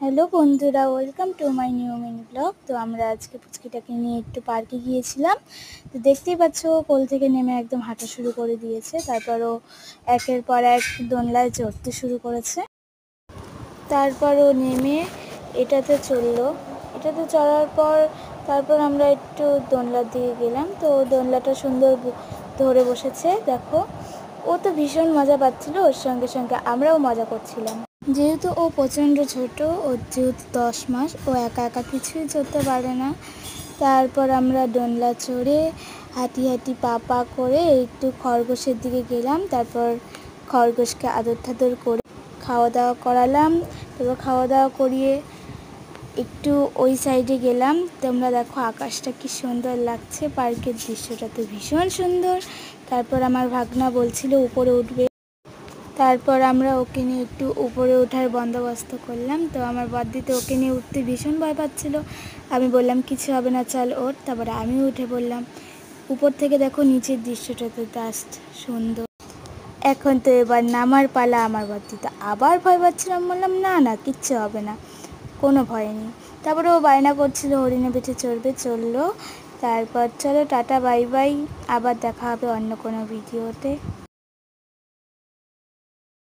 Hello বন্ধুরা, welcome to my new mini blog. তো আমরা আজকে পুচকিটাকে নিয়ে একটু পার্কে গিয়েছিলাম। তো দেখতেই পাচ্ছ, কোল থেকে নেমে একদম হাঁটা শুরু করে দিয়েছে। তারপরও একের পর এক দোলনায় চড়তে শুরু করেছে। তারপরও নেমে এটাতে চড়লো। এটাতে চড়ার পর তারপর আমরা একটু দোলনার দিকে গেলাম। তো দোলনাটা সুন্দর ধরে বসেছে, দেখো। ও তো ভীষণ মজা পাচ্ছিল, ওর সঙ্গে সঙ্গে আমরাও মজা করছিলাম। যেহেতু ও প্রচণ্ড ছোট, ওর যেহেতু 10 মাস, ও একা একা কিছুই চড়তে পারে না। তারপর আমরা দোলনা চড়ে হাঁটি হাঁটি পা পা করে একটু খরগোশের দিকে গেলাম। তারপর খরগোশকে আদর টাদর করে খাওয়া দাওয়া করালাম। তারপর খাওয়া দাওয়া করিয়ে একটু ওই সাইডে গেলাম। তোমরা দেখো আকাশটা কি সুন্দর লাগছে, পার্কের দৃশ্যটা তো ভীষণ সুন্দর। তারপর আমার ভাগনা বলছিল উপরে উঠবে, তারপর আমরা ওকে নিয়ে একটু উপরে ওঠার বন্দোবস্ত করলাম। তো আমার বড়দিতে ওকে নিয়ে উঠতে ভীষণ ভয় পাচ্ছিল। আমি বললাম কিছু হবে না, চল ওঠ। তারপরে আমিও উঠে বললাম। উপর থেকে দেখো নিচের দৃশ্যটা তো জাস্ট সুন্দর। এখন তো এবার নামার পালা আমার বড়দিতে। আবার ভয় পাচ্ছিলাম, বললাম না না কিচ্ছু হবে না, কোনো ভয় নেই। তারপরে ও বায়না করছিল হরিণে পিঠে চড়বে, চললো। তারপর চলো টাটা বাই বাই, আবার দেখা হবে অন্য কোনো ভিডিওতে।